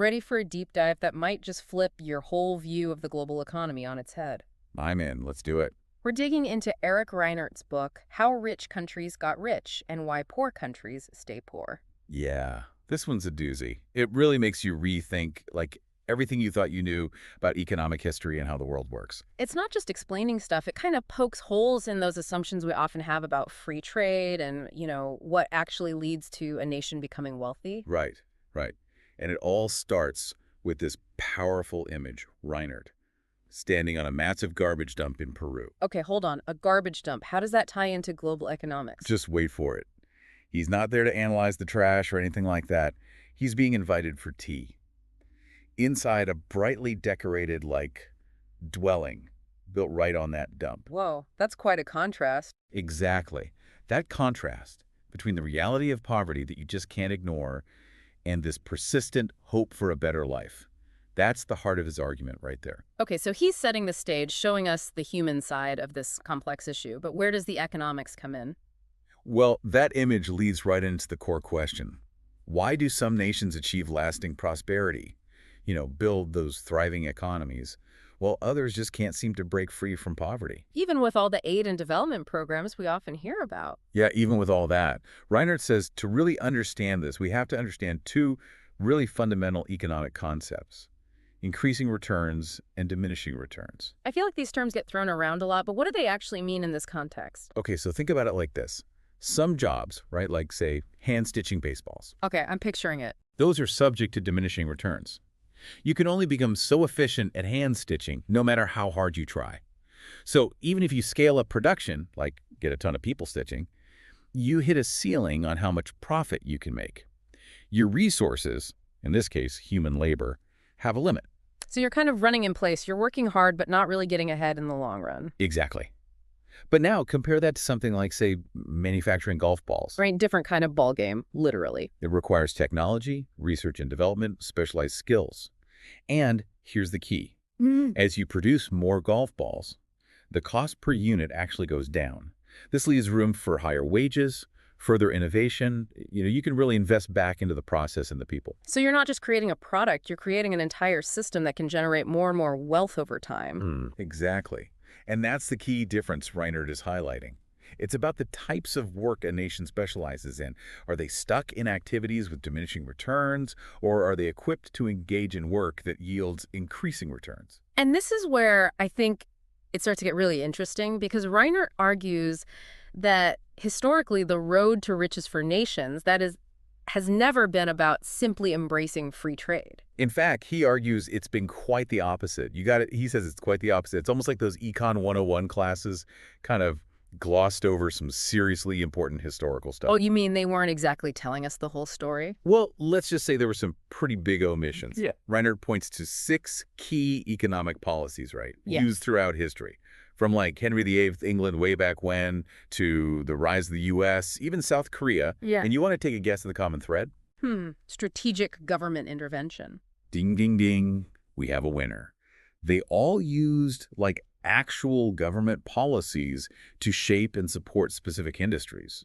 Ready for a deep dive that might just flip your whole view of the global economy on its head. I'm in. Let's do it. We're digging into Erik Reinert's book, How Rich Countries Got Rich and Why Poor Countries Stay Poor. Yeah, this one's a doozy. It really makes you rethink, everything you thought you knew about economic history and how the world works. It's not just explaining stuff, it kind of pokes holes in those assumptions we often have about free trade and, what actually leads to a nation becoming wealthy. Right, right. And it all starts with this powerful image, Reinert, standing on a massive garbage dump in Peru. Okay, hold on. A garbage dump. How does that tie into global economics? Just wait for it. He's not there to analyze the trash or anything like that. He's being invited for tea. Inside a brightly decorated, dwelling built right on that dump. Whoa, that's quite a contrast. Exactly. That contrast between the reality of poverty that you just can't ignore and this persistent hope for a better life. That's the heart of his argument right there. Okay, so he's setting the stage, showing us the human side of this complex issue. But where does the economics come in? Well, that image leads right into the core question. Why do some nations achieve lasting prosperity? Build those thriving economies, while others just can't seem to break free from poverty. Even with all the aid and development programs we often hear about. Yeah, even with all that. Reinert says to really understand this, we have to understand two really fundamental economic concepts: increasing returns and diminishing returns. I feel like these terms get thrown around a lot, but what do they actually mean in this context? Okay, so think about it like this. Some jobs, right, like, say, hand-stitching baseballs, Okay, I'm picturing it. those are subject to diminishing returns. You can only become so efficient at hand-stitching no matter how hard you try. So even if you scale up production, like get a ton of people stitching, you hit a ceiling on how much profit you can make. Your resources, in this case, human labor, have a limit. So you're kind of running in place. You're working hard, but not really getting ahead in the long run. Exactly. But now compare that to something like, say, manufacturing golf balls. Right, different kind of ball game, literally. It requires technology, research and development, specialized skills. And here's the key. As you produce more golf balls, the cost per unit actually goes down. This leaves room for higher wages, further innovation. You can really invest back into the process and the people. So you're not just creating a product, you're creating an entire system that can generate more and more wealth over time. Exactly. And that's the key difference Reinert is highlighting. It's about the types of work a nation specializes in. Are they stuck in activities with diminishing returns, or are they equipped to engage in work that yields increasing returns? And this is where I think it starts to get really interesting, because Reinert argues that historically the road to riches for nations, that is, has never been about simply embracing free trade. In fact, he argues it's been quite the opposite. He says it's quite the opposite. It's almost like those Econ 101 classes kind of glossed over some seriously important historical stuff. Oh, you mean they weren't exactly telling us the whole story? Well, let's just say there were some pretty big omissions. Yeah. Reinert points to 6 key economic policies, right, Yes. used throughout history. From Henry VIII England way back when to the rise of the U.S., even South Korea. Yeah. And you want to take a guess at the common thread? Strategic government intervention. Ding, ding, ding. We have a winner. They all used actual government policies to shape and support specific industries,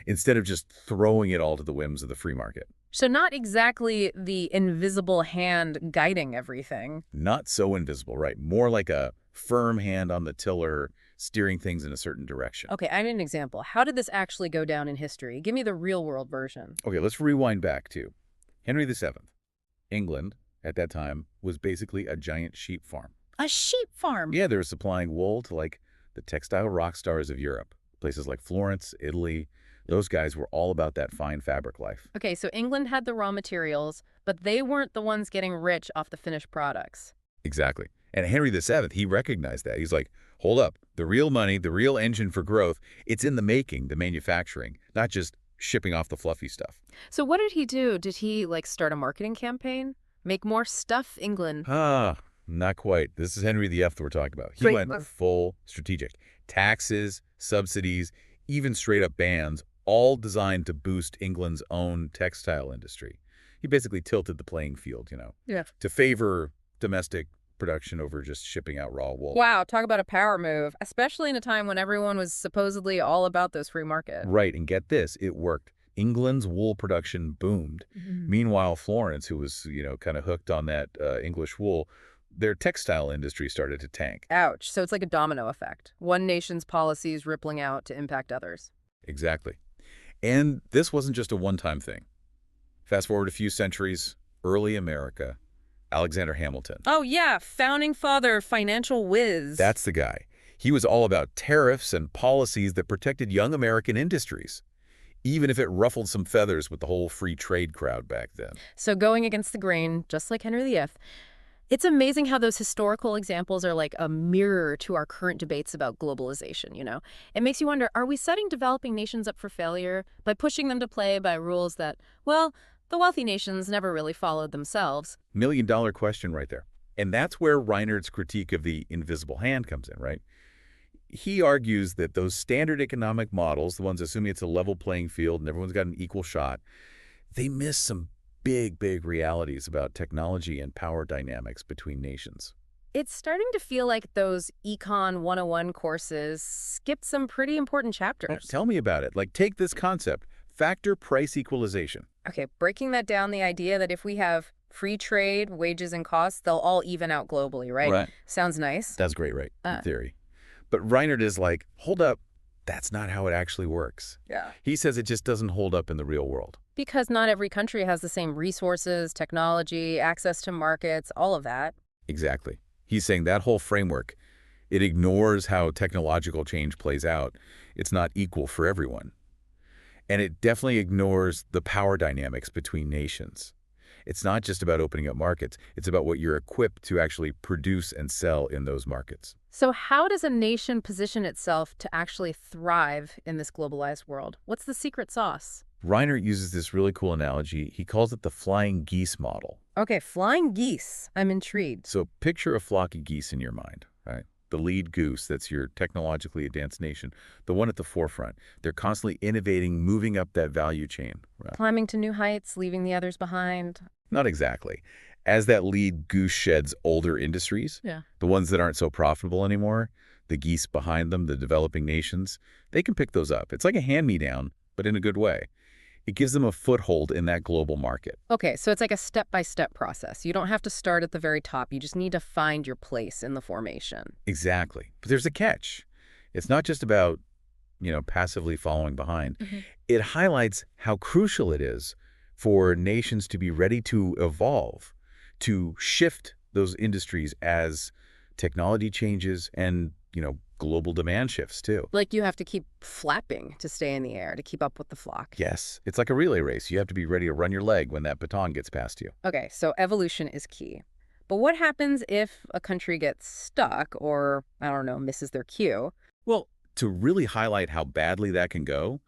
instead of just throwing it all to the whims of the free market. So not exactly the invisible hand guiding everything. Not so invisible, right? More like a firm hand on the tiller, steering things in a certain direction. Okay, I need an example. How did this actually go down in history? Give me the real-world version. Okay, let's rewind back to Henry VII. England, at that time, was basically a giant sheep farm. A sheep farm? Yeah, they were supplying wool to, the textile rock stars of Europe. Places like Florence, Italy. Those guys were all about that fine fabric life. Okay, so England had the raw materials, but they weren't the ones getting rich off the finished products. Exactly. And Henry VII, he recognized that. He's like, hold up. The real money, the real engine for growth, it's in the making, the manufacturing, not just shipping off the fluffy stuff. So what did he do? Did he, start a marketing campaign? Make more stuff, England? Not quite. This is Henry VIII we're talking about. He went full strategic. Taxes, subsidies, even straight-up bans, all designed to boost England's own textile industry. He basically tilted the playing field, to favor domestic production over just shipping out raw wool. Wow, talk about a power move, especially in a time when everyone was supposedly all about those free markets. Right, and get this, it worked. England's wool production boomed. Meanwhile, Florence, who was, kind of hooked on that English wool, their textile industry started to tank. Ouch. So it's like a domino effect. One nation's policies rippling out to impact others. Exactly. And this wasn't just a one-time thing. Fast forward a few centuries, early America, Alexander Hamilton. Oh, yeah. Founding father, financial whiz. That's the guy. He was all about tariffs and policies that protected young American industries, even if it ruffled some feathers with the whole free trade crowd back then. So going against the grain, just like Henry V. It's amazing how those historical examples are like a mirror to our current debates about globalization, you know? It makes you wonder, are we setting developing nations up for failure by pushing them to play by rules that, well, the wealthy nations never really followed themselves? Million-dollar question right there. And that's where Reinert's critique of the invisible hand comes in, right? He argues that those standard economic models, the ones assuming it's a level playing field and everyone's got an equal shot, they miss some big realities about technology and power dynamics between nations. It's starting to feel like those Econ 101 courses skipped some pretty important Oh, chapters. tell me about it. Like, take this concept, factor price equalization. Okay, breaking that down, the idea that if we have free trade, wages and costs, they'll all even out globally, right? Right. Sounds nice. That's great, right, in theory. But Reinert is like, hold up, that's not how it actually works. Yeah. He says it just doesn't hold up in the real world. Because not every country has the same resources, technology, access to markets, all of that. Exactly. He's saying that whole framework, it ignores how technological change plays out. It's not equal for everyone. And it definitely ignores the power dynamics between nations. It's not just about opening up markets. It's about what you're equipped to actually produce and sell in those markets. So how does a nation position itself to actually thrive in this globalized world? What's the secret sauce? Reinert uses this really cool analogy. He calls it the flying geese model. Okay, flying geese. I'm intrigued. So picture a flock of geese in your mind, right? The lead goose, that's your technologically advanced nation, the one at the forefront. They're constantly innovating, moving up that value chain. Right? Climbing to new heights, leaving the others behind. Not exactly. As that lead goose sheds older industries, the ones that aren't so profitable anymore, the geese behind them, the developing nations, they can pick those up. It's like a hand-me-down, but in a good way. It gives them a foothold in that global market. Okay, so it's like a step-by-step process. You don't have to start at the very top. You just need to find your place in the formation. Exactly. But there's a catch. It's not just about, passively following behind. It highlights how crucial it is for nations to be ready to evolve, to shift those industries as technology changes and, global demand shifts too. Like you have to keep flapping to stay in the air, to keep up with the flock. Yes, it's like a relay race. You have to be ready to run your leg when that baton gets past you. Okay, so evolution is key. But what happens if a country gets stuck or, I don't know, misses their cue? Well, to really highlight how badly that can go,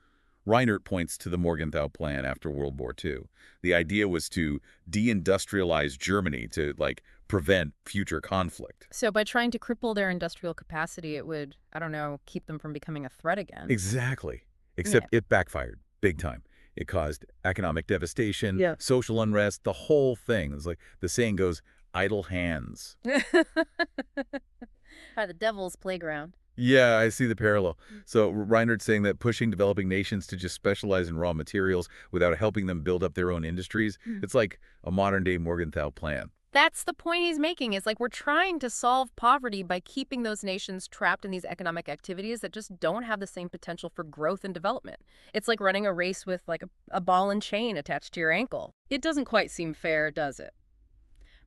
Reinert points to the Morgenthau Plan after World War II. The idea was to deindustrialize Germany to, prevent future conflict. So by trying to cripple their industrial capacity, it would, I don't know, keep them from becoming a threat again. Exactly. Except it backfired big time. It caused economic devastation, social unrest, the whole thing. It's like the saying goes, idle hands. By the devil's playground. Yeah, I see the parallel. So Reinert's saying that pushing developing nations to just specialize in raw materials without helping them build up their own industries, it's like a modern-day Morgenthau Plan. That's the point he's making, is like we're trying to solve poverty by keeping those nations trapped in these economic activities that just don't have the same potential for growth and development. It's like running a race with like a ball and chain attached to your ankle. It doesn't quite seem fair, does it?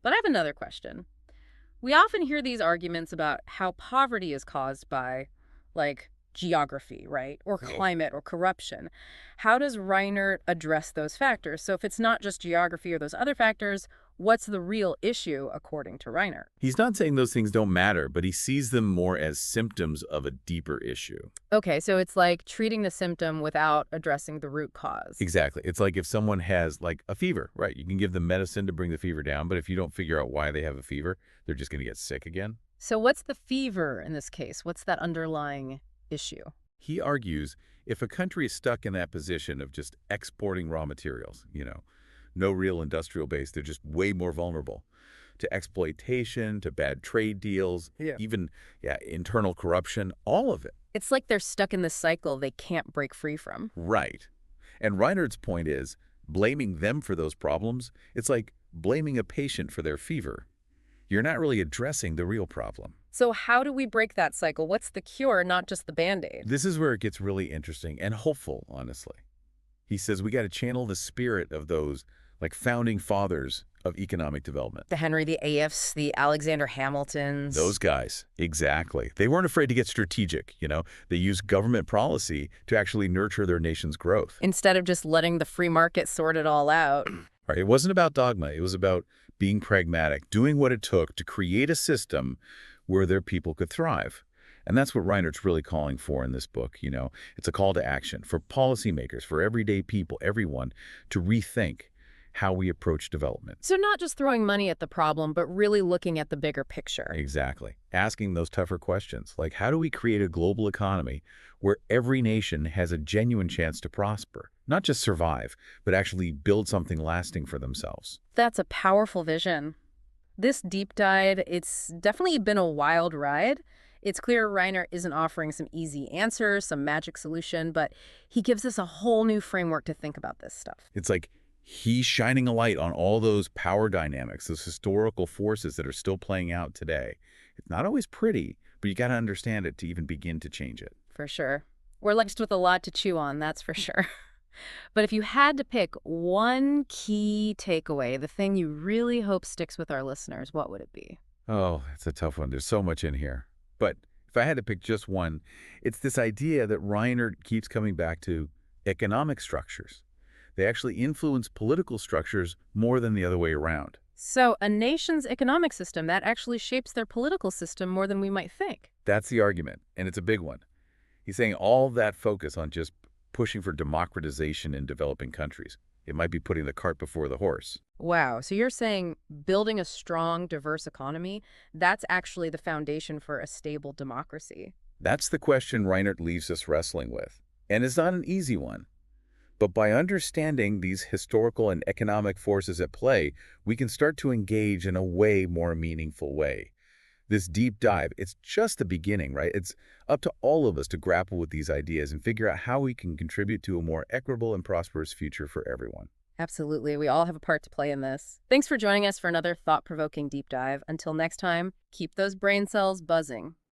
But I have another question. We often hear these arguments about how poverty is caused by, geography, right? Or climate or corruption. How does Reinert address those factors? So if it's not just geography or those other factors, what's the real issue, according to Reinert? He's not saying those things don't matter, but he sees them more as symptoms of a deeper issue. Okay, so it's like treating the symptom without addressing the root cause. Exactly. It's like if someone has, a fever, right? You can give them medicine to bring the fever down, but if you don't figure out why they have a fever, they're just going to get sick again. So what's the fever in this case? What's that underlying issue? He argues if a country is stuck in that position of just exporting raw materials, no real industrial base, they're just way more vulnerable to exploitation, to bad trade deals, even internal corruption, all of it. It's like they're stuck in this cycle they can't break free from. Right. And Reinert's point is, blaming them for those problems, it's like blaming a patient for their fever. You're not really addressing the real problem. So how do we break that cycle? What's the cure, not just the Band-Aid? This is where it gets really interesting and hopeful, honestly. He says we got to channel the spirit of those, like, founding fathers of economic development. The Henry VIIIs, the Alexander Hamiltons. Those guys, exactly. They weren't afraid to get strategic. They used government policy to actually nurture their nation's growth. Instead of just letting the free market sort it all out. Right? It wasn't about dogma. It was about being pragmatic, doing what it took to create a system where their people could thrive. And that's what Reinert's really calling for in this book. It's a call to action for policymakers, for everyday people, everyone, to rethink how we approach development. So not just throwing money at the problem, but really looking at the bigger picture. Exactly. Asking those tougher questions, like how do we create a global economy where every nation has a genuine chance to prosper, not just survive, but actually build something lasting for themselves. That's a powerful vision. This deep dive, it's definitely been a wild ride. It's clear Reinert isn't offering some easy answers, some magic solution, but he gives us a whole new framework to think about this stuff. It's like he's shining a light on all those power dynamics, those historical forces that are still playing out today. It's not always pretty, but you got to understand it to even begin to change it. For sure. We're left with a lot to chew on, that's for sure. But if you had to pick one key takeaway, the thing you really hope sticks with our listeners, what would it be? Oh, it's a tough one. There's so much in here. But if I had to pick just one, it's this idea that Reinert keeps coming back to: economic structures. They actually influence political structures more than the other way around. So a nation's economic system, that actually shapes their political system more than we might think. That's the argument, and it's a big one. He's saying all that focus on just pushing for democratization in developing countries, it might be putting the cart before the horse. Wow. So you're saying building a strong, diverse economy, that's actually the foundation for a stable democracy. That's the question Reinert leaves us wrestling with, and it's not an easy one. But by understanding these historical and economic forces at play, we can start to engage in a way more meaningful way. This deep dive, it's just the beginning, right? It's up to all of us to grapple with these ideas and figure out how we can contribute to a more equitable and prosperous future for everyone. Absolutely. We all have a part to play in this. Thanks for joining us for another thought-provoking deep dive. Until next time, keep those brain cells buzzing.